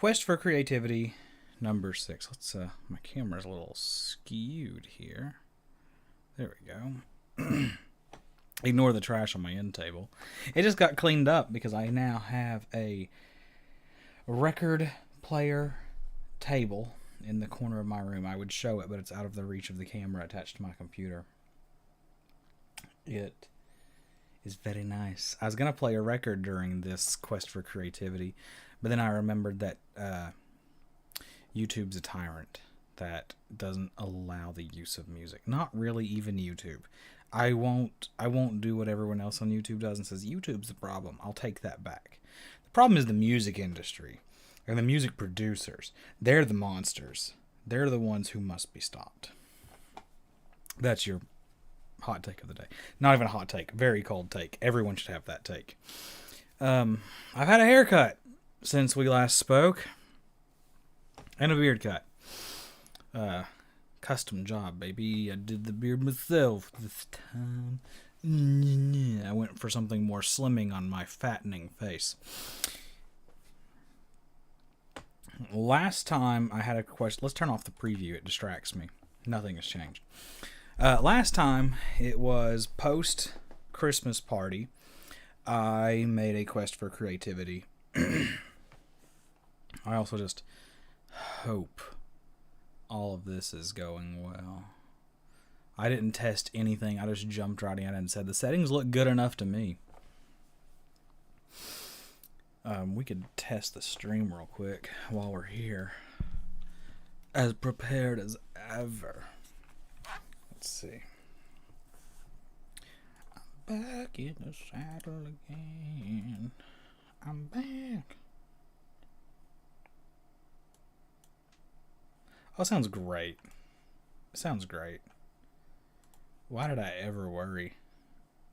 Quest for Creativity number 6. Let's my camera's a little skewed here. There we go. Ignore the trash on my end table. It just got cleaned up because I now have a record player table in the corner of my room. I would show it, but it's out of the reach of the camera attached to my computer. It is very nice. I was going to play a record during this Quest for Creativity, but then I remembered that YouTube's a tyrant that doesn't allow the use of music. Not really even YouTube. I won't do what everyone else on YouTube does and says YouTube's the problem. I'll take that back. The problem is the music industry and the music producers. They're the monsters. They're the ones who must be stopped. That's your hot take of the day. Not even a hot take. Very cold take. Everyone should have that take. I've had a haircut since we last spoke. And a beard cut. Custom job, baby. I did the beard myself this time. I went for something more slimming on my fattening face. Last time I had a question. Let's turn off the preview. It distracts me. Nothing has changed. Last time it was post Christmas party. I made a Quest for Creativity. I also just hope all of this is going well. I didn't test anything. I just jumped right in and said the settings look good enough to me. We could test the stream real quick while we're here. As prepared as ever. Let's see. I'm back in the saddle again. I'm back. Oh, sounds great. Sounds great. Why did I ever worry?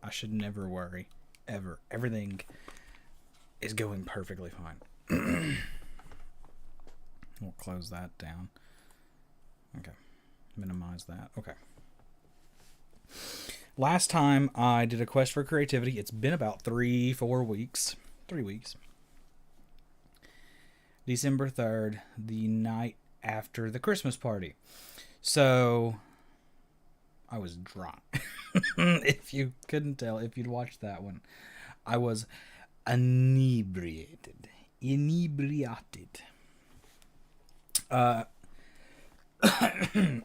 I should never worry. Ever. Everything is going perfectly fine. We'll close that down. Okay. Minimize that. Okay. Last time I did a Quest for Creativity, it's been about 3-4 weeks. 3 weeks. December 3rd, the night after the Christmas party. So I was drunk. If you couldn't tell, if you'd watched that one, I was inebriated.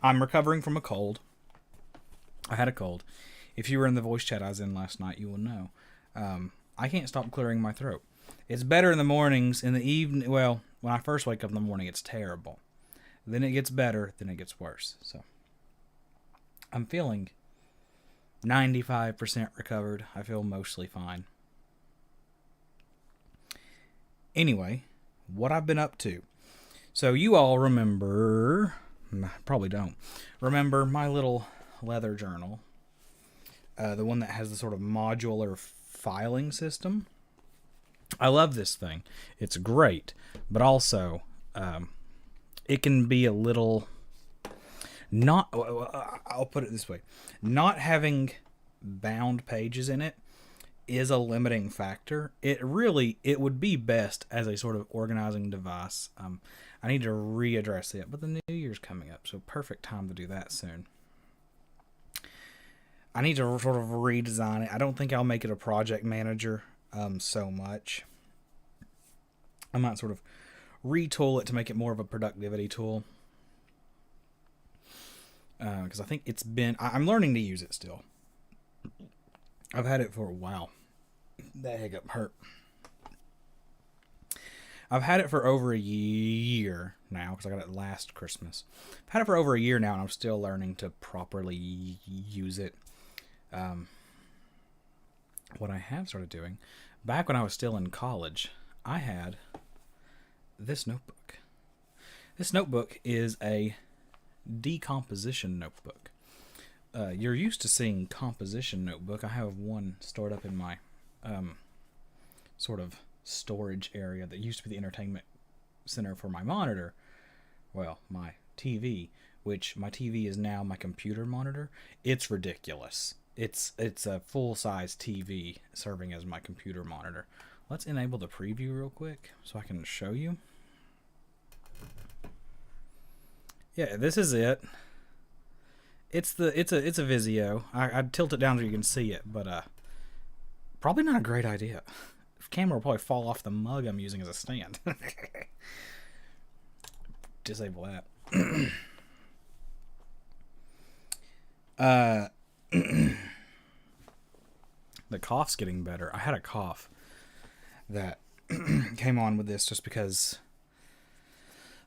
I'm recovering from a cold. I had a cold. If you were in the voice chat I was in last night, you will know. I can't stop clearing my throat. It's better in the mornings. In the evening, well, when I first wake up in the morning, it's terrible. Then it gets better, then it gets worse. So I'm feeling 95% recovered. I feel mostly fine. Anyway, what I've been up to. So you all remember, probably don't, remember my little leather journal. The one that has the sort of modular filing system. I love this thing. It's great, but also it can be a little not, I'll put it this way, not having bound pages in it is a limiting factor. It would be best as a sort of organizing device. I need to readdress it, but the new year's coming up, so perfect time to do that soon. I need to sort of redesign it. I don't think I'll make it a project manager so much. I might sort of retool it to make it more of a productivity tool. Because I think it's been... I'm learning to use it still. I've had it for a while. That hiccup hurt. I've had it for over a year now, because I got it last Christmas. I've had it for over a year now, and I'm still learning to properly use it. What I have started doing, back when I was still in college, I had this notebook. This notebook is a decomposition notebook. You're used to seeing composition notebook. I have one stored up in my sort of storage area that used to be the entertainment center for my monitor. Well, my TV, which my TV is now my computer monitor. It's ridiculous. It's a full-size TV serving as my computer monitor. Let's enable the preview real quick so I can show you. Yeah, this is it. It's a Vizio. I'd tilt it down so you can see it, but probably not a great idea. The camera will probably fall off the mug I'm using as a stand. Disable that. The cough's getting better. I had a cough that came on with this just because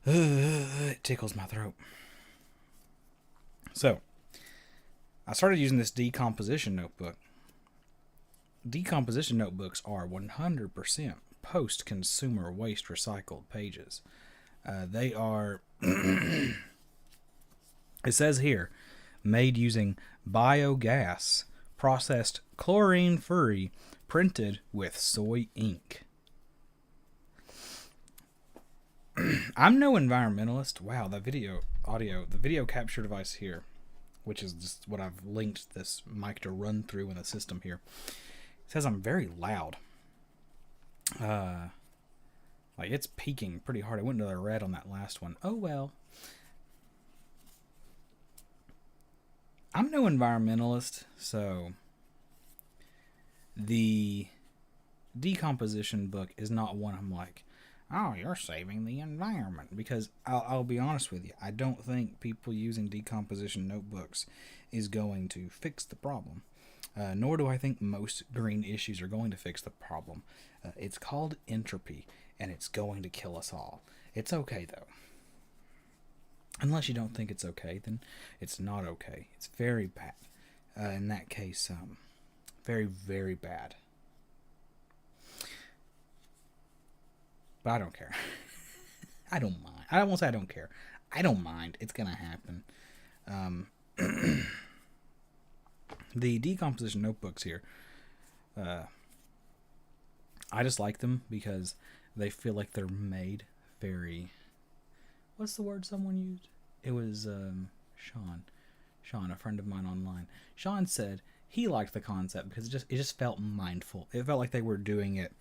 it tickles my throat. So, I started using this decomposition notebook. Decomposition notebooks are 100% post-consumer waste recycled pages. They are, it says here, made using biogas, processed chlorine-free, printed with soy ink. I'm no environmentalist. Wow, the video capture device here, which is just what I've linked this mic to run through in the system here, says I'm very loud. Like it's peaking pretty hard. I went to the red on that last one. Oh well. I'm no environmentalist, so the decomposition book is not one I'm like, oh, you're saving the environment. Because I'll be honest with you, I don't think people using decomposition notebooks is going to fix the problem. Nor do I think most green issues are going to fix the problem. It's called entropy, and it's going to kill us all. It's okay, though. Unless you don't think it's okay, then it's not okay. It's very bad. In that case, very, very bad. But I don't care. I don't mind. I won't say I don't care. I don't mind. It's going to happen. The decomposition notebooks here, I just like them because they feel like they're made very... What's the word someone used? It was Sean, a friend of mine online. Sean said he liked the concept because it just felt mindful. It felt like they were doing it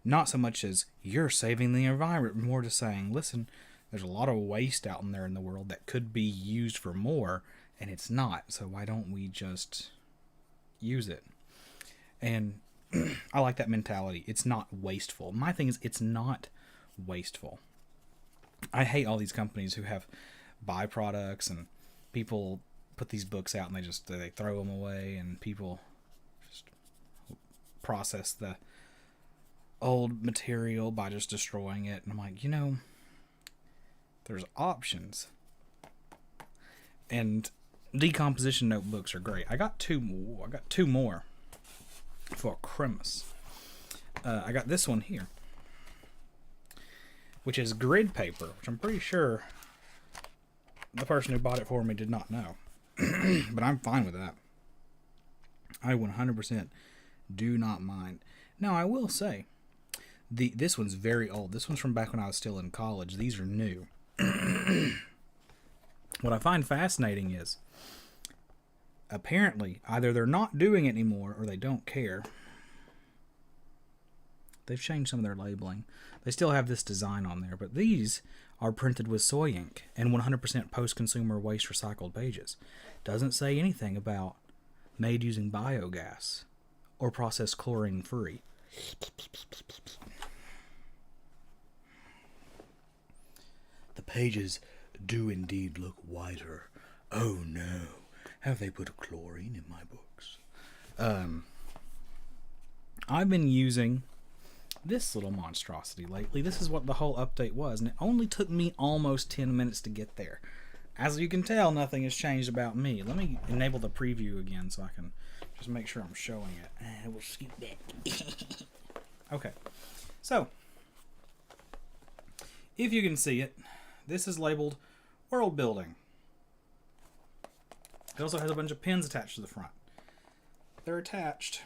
not so much as you're saving the environment, more to saying, listen, there's a lot of waste out in there in the world that could be used for more, and it's not. So why don't we just use it? And I like that mentality. It's not wasteful. My thing is, it's not wasteful. I hate all these companies who have byproducts and people put these books out and they throw them away, and people just process the old material by just destroying it. And I'm like, there's options. And decomposition notebooks are great. I got two more for Christmas. I got this one here, which is grid paper, which I'm pretty sure the person who bought it for me did not know. But I'm fine with that. I 100% do not mind. Now, I will say, this one's very old. This one's from back when I was still in college. These are new. What I find fascinating is, apparently, either they're not doing it anymore or they don't care. They've changed some of their labeling. They still have this design on there, but these are printed with soy ink and 100% post-consumer waste recycled pages. Doesn't say anything about made using biogas or processed chlorine-free. The pages do indeed look whiter. Oh no, have they put chlorine in my books? I've been using this little monstrosity lately. This is what the whole update was, and it only took me almost 10 minutes to get there. As you can tell, nothing has changed about me. Let me enable the preview again so I can just make sure I'm showing it. We'll scoot back. Okay, so if you can see it, this is labeled World Building. It also has a bunch of pins attached to the front. They're attached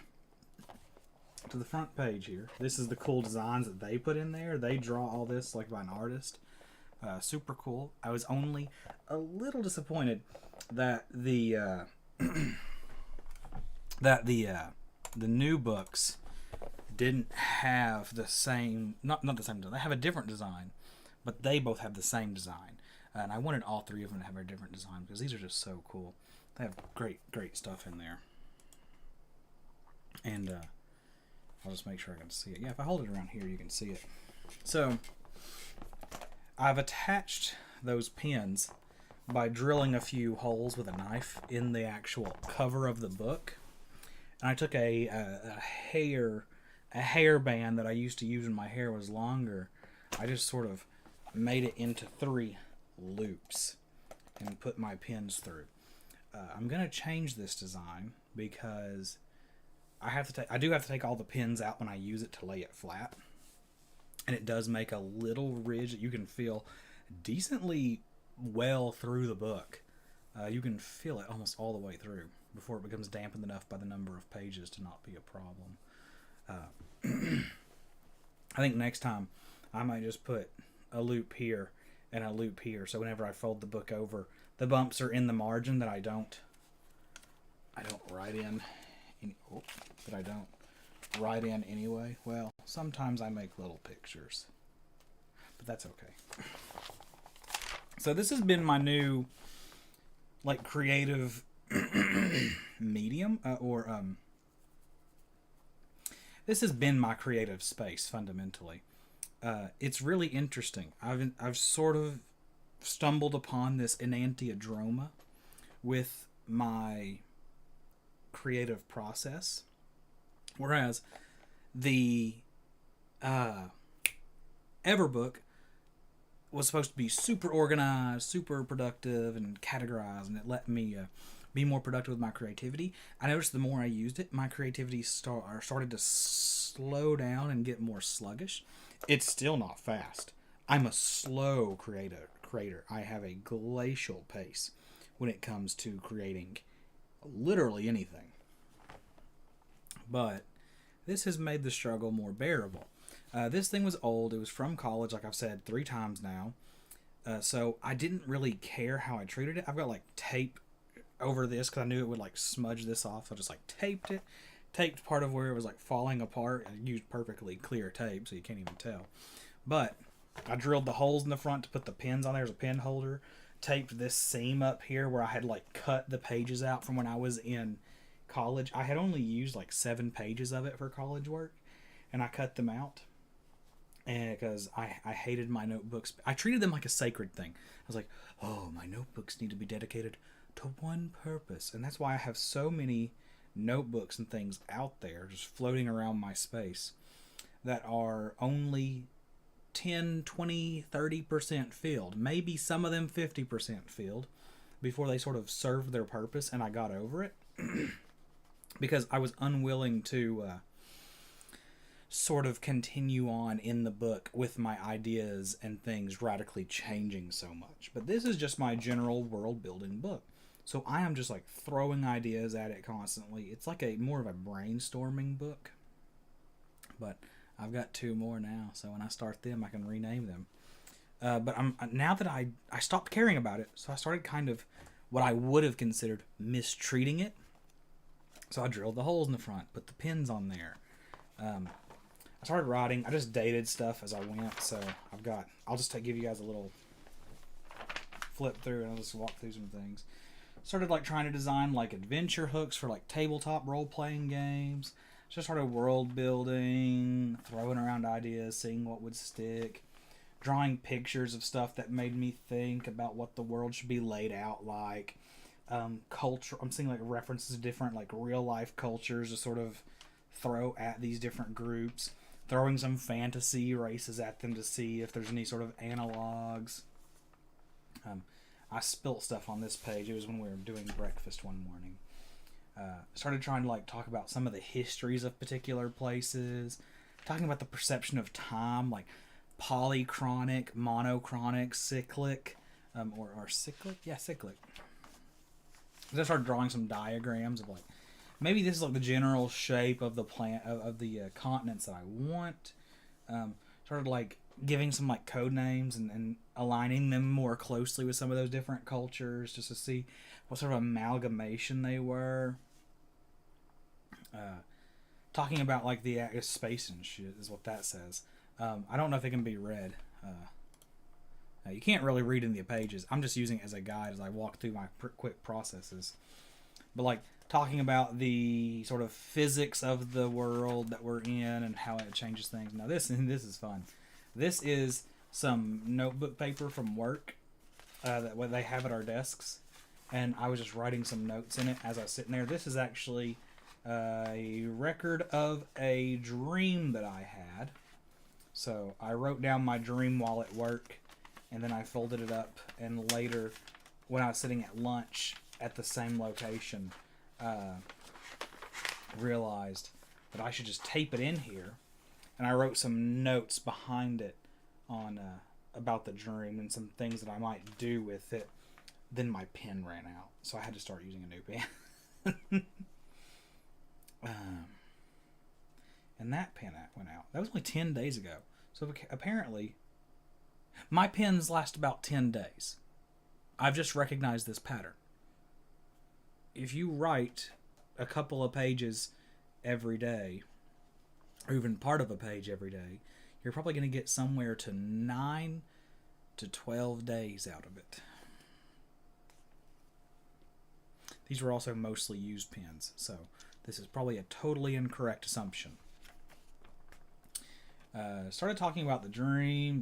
to the front page here. This is the cool designs that they put in there. They draw all this like by an artist. Super cool. I was only a little disappointed that the new books didn't have the same, not the same design. They have a different design, but they both have the same design. And I wanted all three of them to have a different design because these are just so cool. They have great stuff in there. And I'll just make sure I can see it. Yeah, if I hold it around here, you can see it. So I've attached those pins by drilling a few holes with a knife in the actual cover of the book. And I took a hair band that I used to use when my hair was longer. I just sort of made it into 3 loops and put my pins through. I'm gonna change this design because I do have to take all the pins out when I use it to lay it flat, and it does make a little ridge that you can feel decently well through the book. You can feel it almost all the way through before it becomes dampened enough by the number of pages to not be a problem. I think next time I might just put a loop here and a loop here, so whenever I fold the book over, the bumps are in the margin that I don't write in. That I don't write in anyway. Well, sometimes I make little pictures, but that's okay. So this has been my new, like, creative medium, this has been my creative space fundamentally. It's really interesting. I've sort of stumbled upon this enantiodroma with my creative process, whereas the Everbook was supposed to be super organized, super productive, and categorized, and it let me be more productive with my creativity. I noticed the more I used it, my creativity started to slow down and get more sluggish. It's still not fast. I'm a slow creator. I have a glacial pace when it comes to creating literally anything. But this has made the struggle more bearable. This thing was old. It was from college, like I've said 3 times now. So I didn't really care how I treated it. I've got like tape over this because I knew it would like smudge this off. So I just like taped it. Taped part of where it was like falling apart. I used perfectly clear tape so you can't even tell. But I drilled the holes in the front to put the pins on there as a pin holder. Taped this seam up here where I had like cut the pages out from when I was in college. I had only used like 7 pages of it for college work, and I cut them out. And because I hated my notebooks. I treated them like a sacred thing. I was like, oh, my notebooks need to be dedicated to one purpose. And that's why I have so many notebooks and things out there just floating around my space that are only 10, 20, 30% filled. Maybe some of them 50% filled before they sort of served their purpose and I got over it. Because I was unwilling to sort of continue on in the book with my ideas and things radically changing so much. But this is just my general world building book. So I am just like throwing ideas at it constantly. It's like more of a brainstorming book. But I've got 2 more now, so when I start them, I can rename them. But now that I stopped caring about it, so I started kind of what I would have considered mistreating it. So I drilled the holes in the front, put the pins on there. I started writing. I just dated stuff as I went, so I'll just give you guys a little flip through and I'll just walk through some things. Started like trying to design like adventure hooks for like tabletop role-playing games. Just started world building, throwing around ideas, seeing what would stick, drawing pictures of stuff that made me think about what the world should be laid out like. Culture. I'm seeing like references to different like real life cultures to sort of throw at these different groups. Throwing some fantasy races at them to see if there's any sort of analogs. I spilt stuff on this page. It was when we were doing breakfast one morning. Started trying to like talk about some of the histories of particular places, talking about the perception of time, like polychronic, monochronic, cyclic, or cyclic, yeah, cyclic. I started drawing some diagrams of like maybe this is like the general shape of the plant of the continents that I want. Started like giving some like code names and aligning them more closely with some of those different cultures just to see what sort of amalgamation they were. Talking about like the space and shit is what that says. I don't know if it can be read. You can't really read in the pages. I'm just using it as a guide as I walk through my quick processes. But like talking about the sort of physics of the world that we're in and how it changes things. Now this is fun. This is some notebook paper from work that they have at our desks, and I was just writing some notes in it as I was sitting there. This is actually a record of a dream that I had. So I wrote down my dream while at work, and then I folded it up, and later when I was sitting at lunch at the same location, realized that I should just tape it in here, and I wrote some notes behind it on about the dream and some things that I might do with it. Then my pen ran out, so I had to start using a new pen. And that pen went out. That was only 10 days ago. So apparently, my pens last about 10 days. I've just recognized this pattern. If you write a couple of pages every day, or even part of a page every day, you're probably going to get somewhere to 9 to 12 days out of it. These were also mostly used pens, so this is probably a totally incorrect assumption. Started talking about the dream.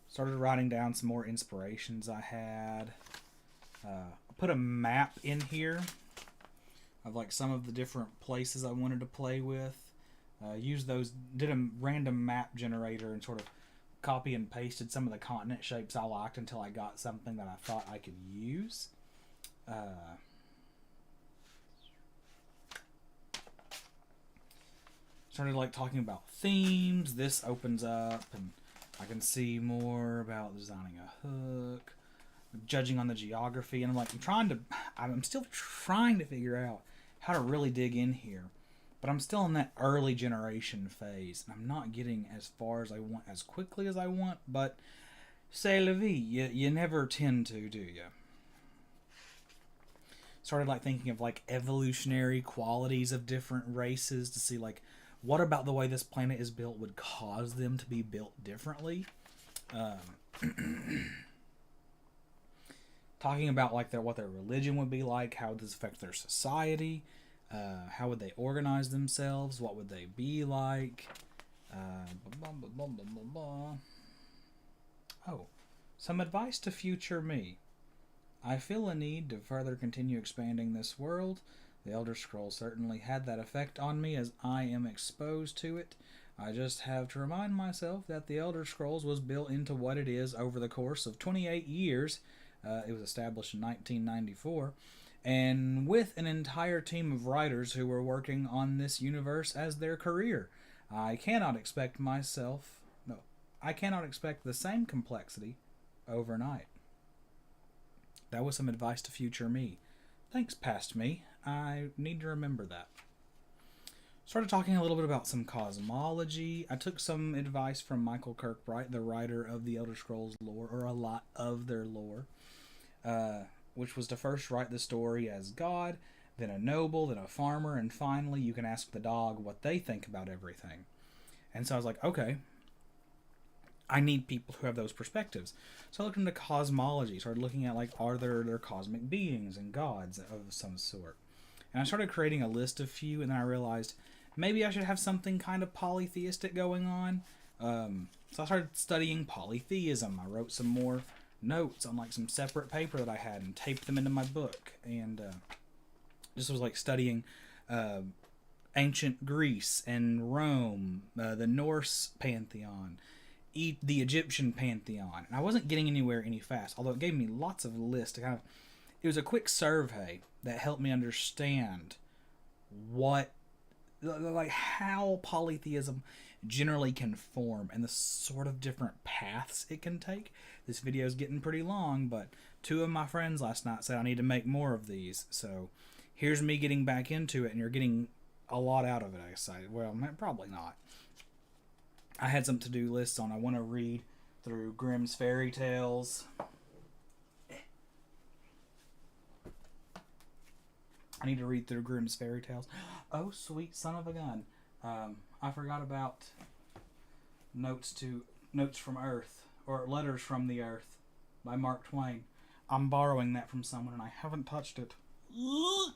Started writing down some more inspirations I had. Put a map in here of like some of the different places I wanted to play with. Used those, did a random map generator and sort of copy and pasted some of the continent shapes I liked until I got something that I thought I could use. Started like talking about themes. This opens up and I can see more about designing a hook, judging on the geography, and I'm still trying to figure out how to really dig in here. But I'm still in that early generation phase, and I'm not getting as far as I want, as quickly as I want, but c'est la vie. You never tend to, do you? Started like thinking of like evolutionary qualities of different races to see like what about the way this planet is built would cause them to be built differently. Talking about like what their religion would be like, how would this affect their society, how would they organize themselves, what would they be like. Oh, some advice to future me. I feel a need to further continue expanding this world. The Elder Scrolls certainly had that effect on me as I am exposed to it. I just have to remind myself that the Elder Scrolls was built into what it is over the course of 28 years. It was established in 1994, and with an entire team of writers who were working on this universe as their career. I cannot expect the same complexity overnight. That was some advice to future me. Thanks, past me. I need to remember that. Started talking a little bit about some cosmology. I took some advice from Michael Kirkbride, the writer of the Elder Scrolls lore, or a lot of their lore, which was to first write the story as God, then a noble, then a farmer, and finally you can ask the dog what they think about everything. And so I was like, okay, I need people who have those perspectives. So I looked into cosmology, started looking at like, are there cosmic beings and gods of some sort? And I started creating a list of few, and then I realized maybe I should have something kind of polytheistic going on. So I started studying polytheism. I wrote some more notes on like some separate paper that I had and taped them into my book. And just was like studying ancient Greece and Rome, the Norse pantheon, the Egyptian pantheon. And I wasn't getting anywhere any fast, although it gave me lots of lists to kind of... It was a quick survey that helped me understand how polytheism generally can form and the sort of different paths it can take. This video is getting pretty long, but 2 of my friends last night said I need to make more of these. So here's me getting back into it, and you're getting a lot out of it, I decided. Well, probably not. I had some to-do lists on. I want to read through Grimm's Fairy Tales. I need to read through Grimm's Fairy Tales. Oh, sweet son of a gun. I forgot about Notes from Earth, or Letters from the Earth by Mark Twain. I'm borrowing that from someone and I haven't touched it. Won't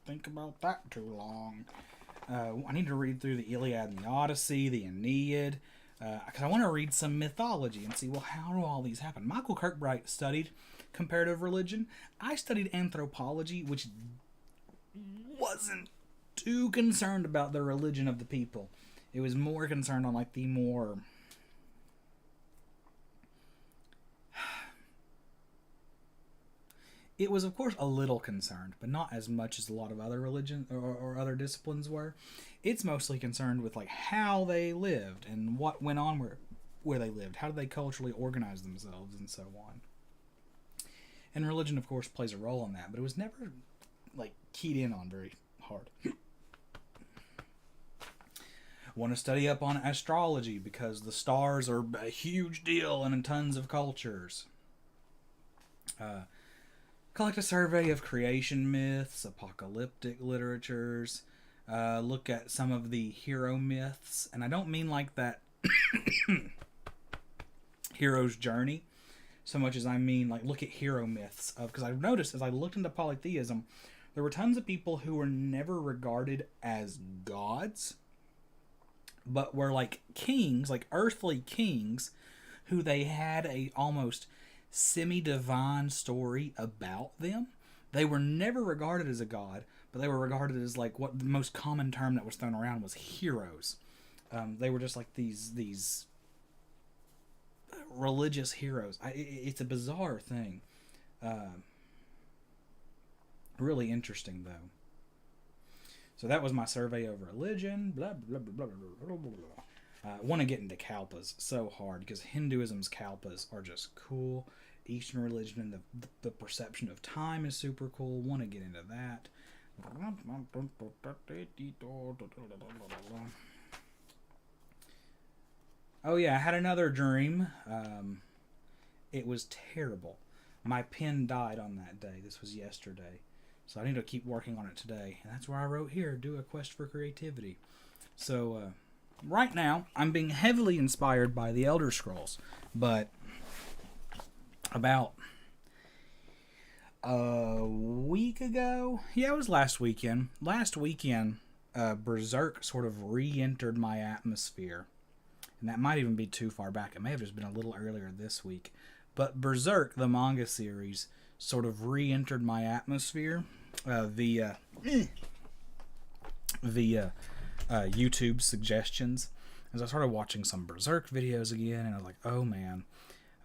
think about that too long. I need to read through the Iliad and the Odyssey, the Aeneid, because I want to read some mythology and see, well, how do all these happen? Michael Kirkbride studied comparative religion. I studied anthropology, which wasn't too concerned about the religion of the people. It was more concerned on like the more it was of course a little concerned, but not as much as a lot of other religions or other disciplines were. It's mostly concerned with like how they lived and what went on where they lived, how did they culturally organize themselves, and so on. And religion of course plays a role in that, but it was never like keyed in on very hard. Want to study up on astrology because the stars are a huge deal in tons of cultures. Collect a survey of creation myths, apocalyptic literatures. Look at some of the hero myths, and I don't mean like that hero's journey so much as I mean like look at hero myths of, because I've noticed as I looked into polytheism, there were tons of people who were never regarded as gods, but were like kings, like earthly kings, who they had a almost semi-divine story about them. They were never regarded as a god, but they were regarded as like what the most common term that was thrown around was heroes. They were just like these religious heroes. It's a bizarre thing. Really interesting though. So that was my survey of religion. Blah blah blah blah blah blah blah. I want to get into kalpas so hard because Hinduism's kalpas are just cool. Eastern religion and the perception of time is super cool. Want to get into that. Oh yeah, I had another dream. It was terrible. My pen died on that day. This was yesterday. So I need to keep working on it today. And that's where I wrote here, do a quest for creativity. So right now, I'm being heavily inspired by the Elder Scrolls. But about a week ago, yeah, it was last weekend. Berserk sort of re-entered my atmosphere. And that might even be too far back. It may have just been a little earlier this week. But Berserk, the manga series, sort of re-entered my atmosphere via YouTube suggestions. As I started watching some Berserk videos again, and I was like, oh man,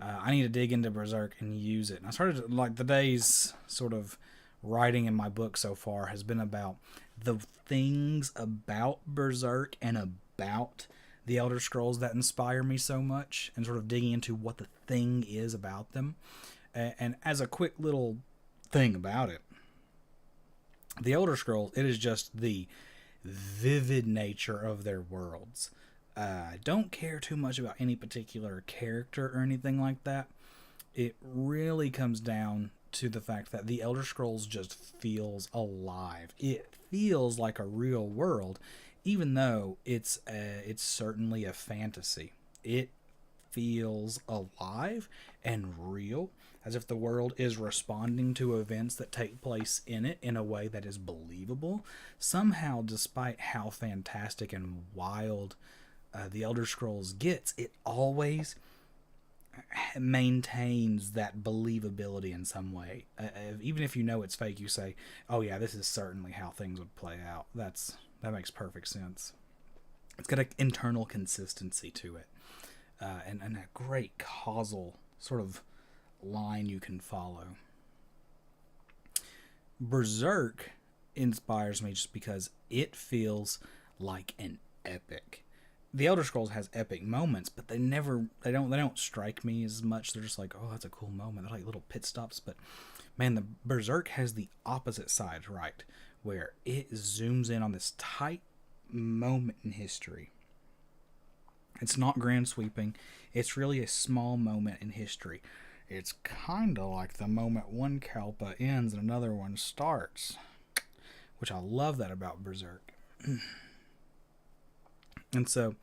I need to dig into Berserk and use it. And I started, like, the day's sort of writing in my book so far has been about the things about Berserk and about the Elder Scrolls that inspire me so much, and sort of digging into what the thing is about them. And as a quick little thing about it, the Elder Scrolls, it is just the vivid nature of their worlds. I don't care too much about any particular character or anything like that. It really comes down to the fact that the Elder Scrolls just feels alive. It feels like a real world, even though it's certainly a fantasy. It feels alive and real, as if the world is responding to events that take place in it in a way that is believable. Somehow, despite how fantastic and wild the Elder Scrolls gets, it always maintains that believability in some way. Even if you know it's fake, you say, oh yeah, this is certainly how things would play out. That makes perfect sense. It's got an internal consistency to it. And a great causal sort of line you can follow. Berserk inspires me just because it feels like an epic. The Elder Scrolls has epic moments, but they don't strike me as much. They're just like, oh, that's a cool moment. They're like little pit stops. But man, the Berserk has the opposite side, right? Where it zooms in on this tight moment in history. It's not grand sweeping. It's really a small moment in history. It's kind of like the moment one Kalpa ends and another one starts. which I love that about Berserk. And so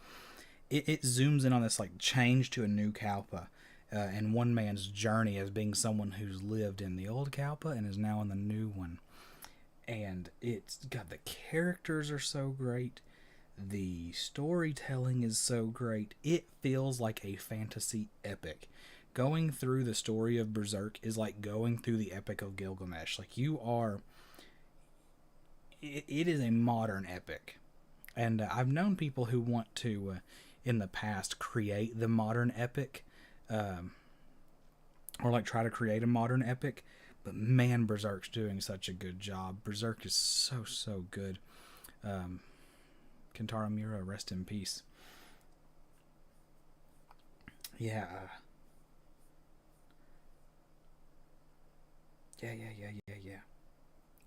it zooms in on this like change to a new Kalpa, and one man's journey as being someone who's lived in the old Kalpa and is now in the new one. And it's got, the characters are so great, the storytelling is so great. It feels like a fantasy epic. Going through the story of Berserk is like going through the Epic of Gilgamesh. Like, you are, it is a modern epic. And I've known people who want to, in the past, create the modern epic, or like try to create a modern epic. But man, Berserk's doing such a good job. Berserk is so good. Kentaro Miura, rest in peace. Yeah. Yeah.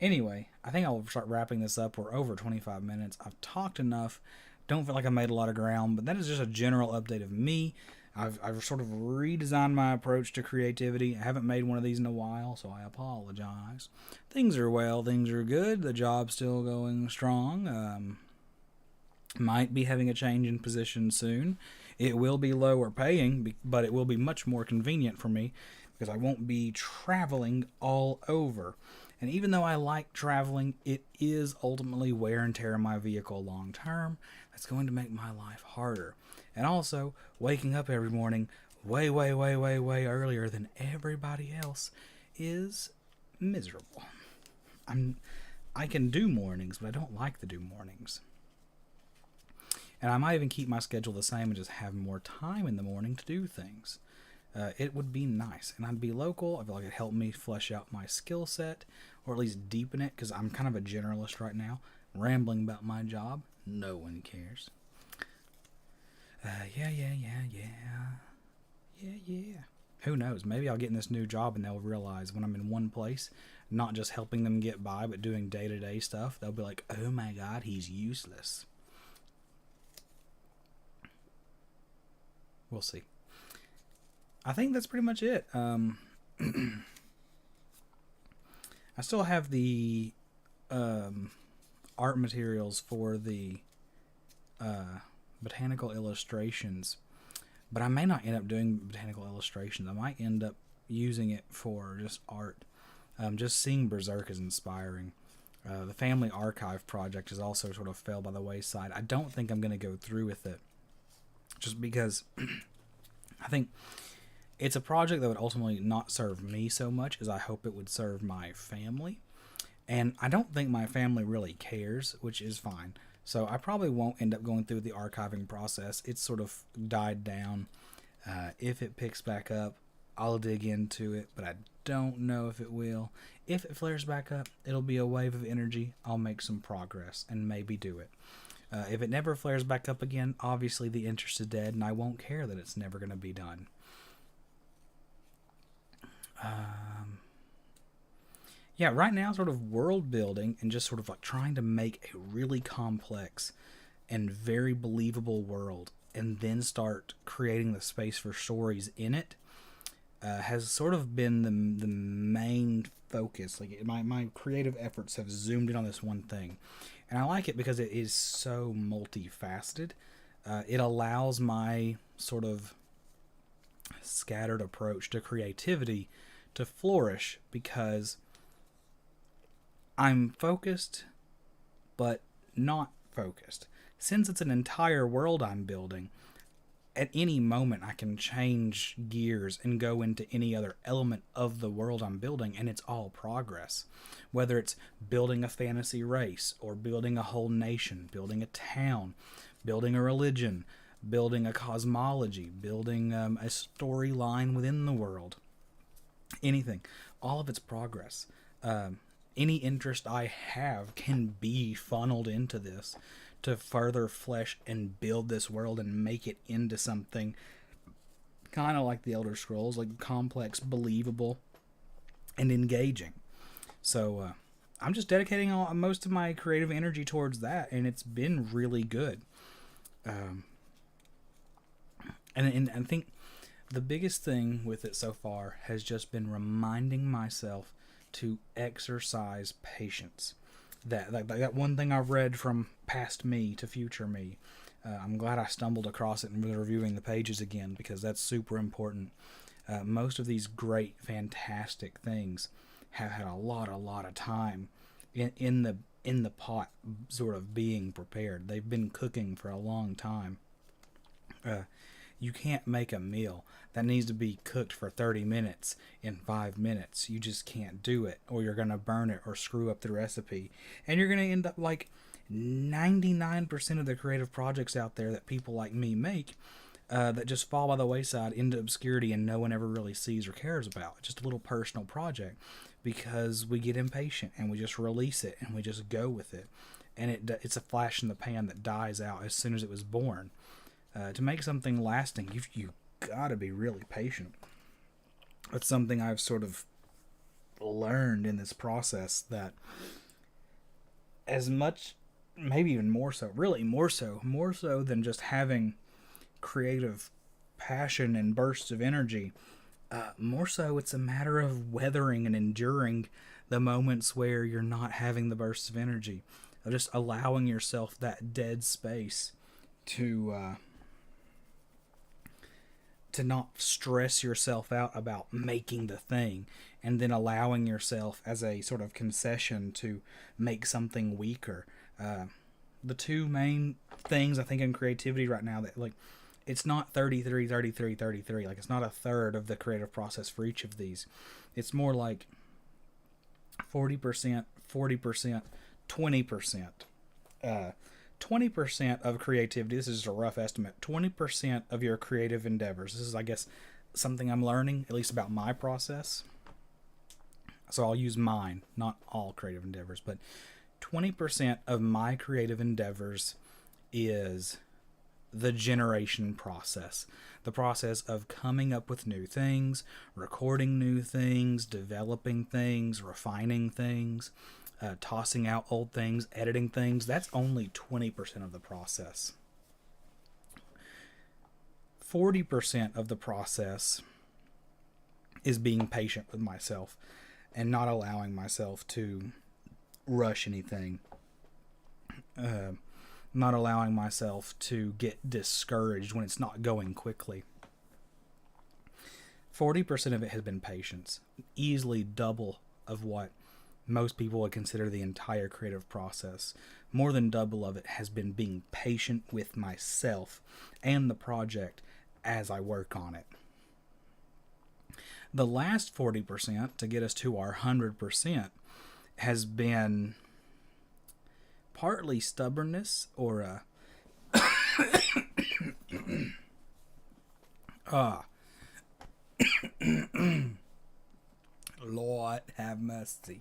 Anyway, I think I'll start wrapping this up. We're over 25 minutes. I've talked enough. Don't feel like I made a lot of ground, but that is just a general update of me. I've sort of redesigned my approach to creativity. I haven't made one of these in a while, so I apologize. Things are well. Things are good. The job's still going strong. Might be having a change in position soon. It will be lower paying, but it will be much more convenient for me because I won't be traveling all over. And even though I like traveling, it is ultimately wear and tear on my vehicle long term. That's going to make my life harder. And also, waking up every morning way earlier than everybody else is miserable. I can do mornings, but I don't like to do mornings. And I might even keep my schedule the same and just have more time in the morning to do things. It would be nice. And I'd be local. I feel like it'd help me flesh out my skill set, or at least deepen it, because I'm kind of a generalist right now. Rambling about my job. No one cares. Yeah. Who knows? Maybe I'll get in this new job and they'll realize when I'm in one place, not just helping them get by, but doing day-to-day stuff, they'll be like, oh my god, he's useless. We'll see. I think that's pretty much it. I still have the art materials for the botanical illustrations, but I may not end up doing botanical illustrations. I might end up using it for just art. Just seeing Berserk is inspiring. The family archive project has also sort of fell by the wayside. I don't think I'm going to go through with it, just because I think it's a project that would ultimately not serve me so much as I hope it would serve my family. And I don't think my family really cares, which is fine. So I probably won't end up going through the archiving process. It's sort of died down. If it picks back up, I'll dig into it, but I don't know if it will. If it flares back up, it'll be a wave of energy. I'll make some progress and maybe do it. If it never flares back up again, obviously the interest is dead, and I won't care that it's never going to be done. Yeah, right now, sort of world building and just sort of like trying to make a really complex and very believable world, and then start creating the space for stories in it, has sort of been the main focus. Like, my creative efforts have zoomed in on this one thing, and I like it because it is so multifaceted. It allows my sort of scattered approach to creativity to flourish, because I'm focused but not focused. Since it's an entire world I'm building, at any moment I can change gears and go into any other element of the world I'm building, and it's all progress. Whether it's building a fantasy race, or building a whole nation, building a town, building a religion, building a cosmology, building a storyline within the world. Anything. All of it's progress. Any interest I have can be funneled into this to further flesh and build this world and make it into something kind of like the Elder Scrolls, like complex, believable, and engaging. So I'm just dedicating most of my creative energy towards that, and it's been really good. And I think the biggest thing with it so far has just been reminding myself to exercise patience. That one thing I've read from past me to future me. I'm glad I stumbled across it and was reviewing the pages again, because that's super important. Most of these great, fantastic things have had a lot of time in the pot, sort of being prepared. They've been cooking for a long time. You can't make a meal that needs to be cooked for 30 minutes in 5 minutes. You just can't do it, or you're going to burn it or screw up the recipe. And you're going to end up like 99% of the creative projects out there that people like me make, that just fall by the wayside into obscurity and no one ever really sees or cares about. Just a little personal project, because we get impatient and we just release it and we just go with it. And it's a flash in the pan that dies out as soon as it was born. To make something lasting, you got to be really patient. That's something I've sort of learned in this process, that as much, maybe even more so, really more so than just having creative passion and bursts of energy, more so it's a matter of weathering and enduring the moments where you're not having the bursts of energy, of just allowing yourself that dead space to not stress yourself out about making the thing, and then allowing yourself as a sort of concession to make something weaker. The two main things I think in creativity right now, that like, it's not 33, 33, 33. Like, it's not a third of the creative process for each of these. It's more like 40%, 40%, 20%. 20% of creativity, this is just a rough estimate, 20% of your creative endeavors. This is, I guess, something I'm learning, at least about my process. So I'll use mine, not all creative endeavors, but 20% of my creative endeavors is the generation process. The process of coming up with new things, recording new things, developing things, refining things, tossing out old things, editing things. That's only 20% of the process. 40% of the process is being patient with myself and not allowing myself to rush anything. Not allowing myself to get discouraged when it's not going quickly. 40% of it has been patience, easily double of what most people would consider the entire creative process. More than double of it has been being patient with myself and the project as I work on it. The last 40% to get us to our 100% has been partly stubbornness, or Lord have mercy.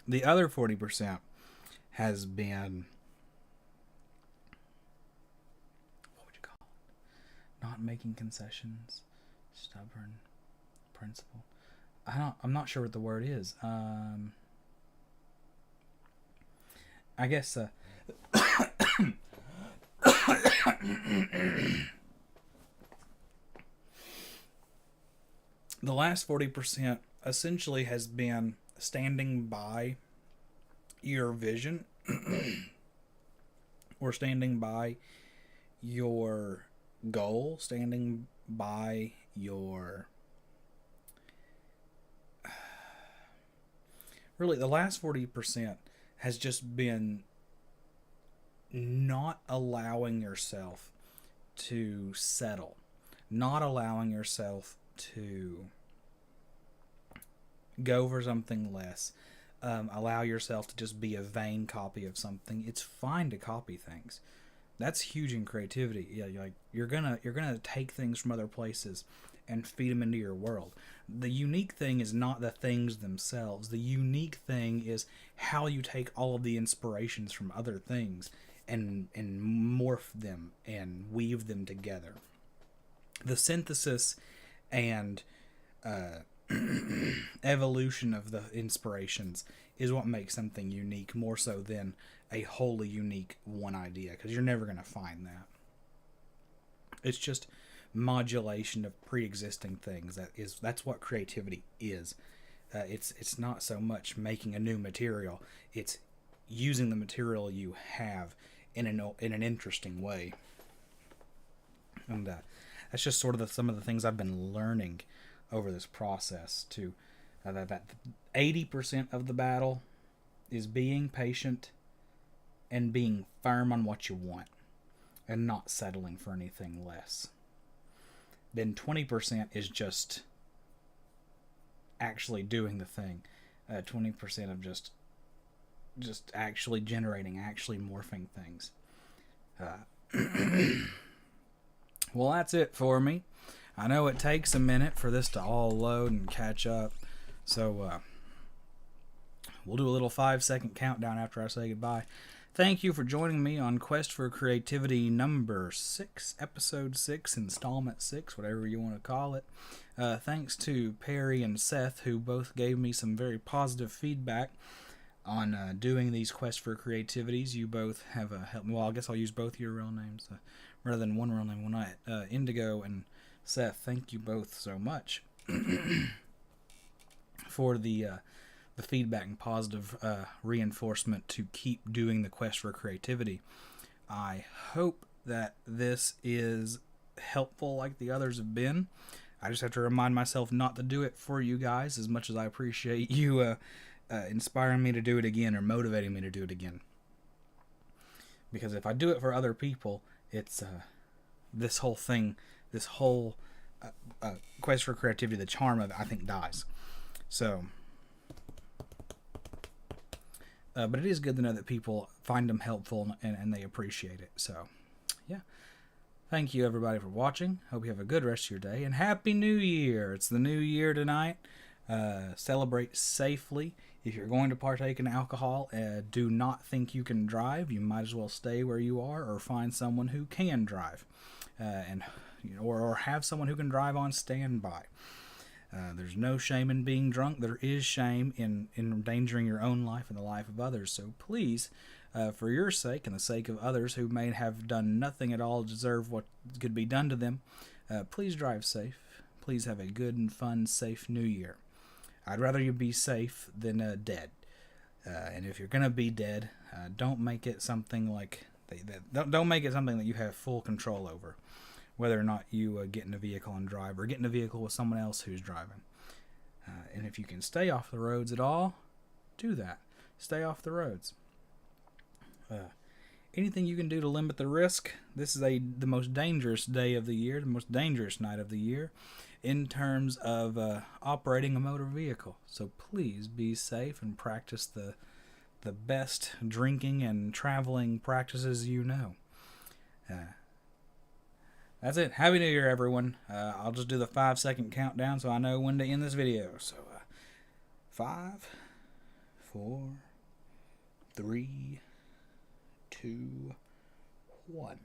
The other 40% has been, what would you call it? Not making concessions, stubborn, principle. I'm not sure what the word is. I guess the last 40% essentially has been standing by your vision or standing by your goal, standing by your... Really, the last 40% has just been not allowing yourself to settle, not allowing yourself to go for something less, allow yourself to just be a vain copy of something. It's fine to copy things. That's huge in creativity. Yeah, you're gonna take things from other places and feed them into your world. The unique thing is not the things themselves. The unique thing is how you take all of the inspirations from other things and morph them and weave them together. The synthesis and evolution of the inspirations is what makes something unique, more so than a wholly unique one idea, because you're never going to find that. It's just modulation of pre-existing things. That's what creativity is. It's not so much making a new material; it's using the material you have in an interesting way. And that's just sort of some of the things I've been learning over this process. To that 80% of the battle is being patient and being firm on what you want, and not settling for anything less. Then 20% is just actually doing the thing. 20% of just actually generating, actually morphing things. Well, that's it for me. I know it takes a minute for this to all load and catch up, so we'll do a little 5-second countdown after I say goodbye. Thank you for joining me on Quest for Creativity number 6, episode 6, installment 6, whatever you want to call it. Thanks to Perry and Seth, who both gave me some very positive feedback on doing these Quest for Creativities. You both have helped me. Well, I guess I'll use both your real names rather than one real name. Indigo and Seth, thank you both so much for the feedback and positive reinforcement to keep doing the Quest for Creativity. I hope that this is helpful like the others have been. I just have to remind myself not to do it for you guys, as much as I appreciate you inspiring me to do it again or motivating me to do it again. Because if I do it for other people, it's this whole thing, this whole Quest for Creativity, the charm of it, I think, dies. So, but it is good to know that people find them helpful and they appreciate it. So, yeah. Thank you, everybody, for watching. Hope you have a good rest of your day. And Happy New Year! It's the new year tonight. Celebrate safely. If you're going to partake in alcohol, do not think you can drive. You might as well stay where you are or find someone who can drive. Or have someone who can drive on standby. There's no shame in being drunk. There is shame in endangering your own life and the life of others. So please, for your sake and the sake of others who may have done nothing at all to deserve what could be done to them, please drive safe. Please have a good and fun, safe New Year. I'd rather you be safe than dead. And if you're gonna be dead, don't make it something like don't make it something that you have full control over. Whether or not you get in a vehicle and drive, or get in a vehicle with someone else who's driving. And if you can stay off the roads at all, do that. Stay off the roads. Anything you can do to limit the risk. This is the most dangerous day of the year, the most dangerous night of the year, in terms of operating a motor vehicle. So please be safe and practice the best drinking and traveling practices you know. That's it. Happy New Year, everyone. I'll just do the 5-second countdown so I know when to end this video. So, 5, 4, 3, 2, 1.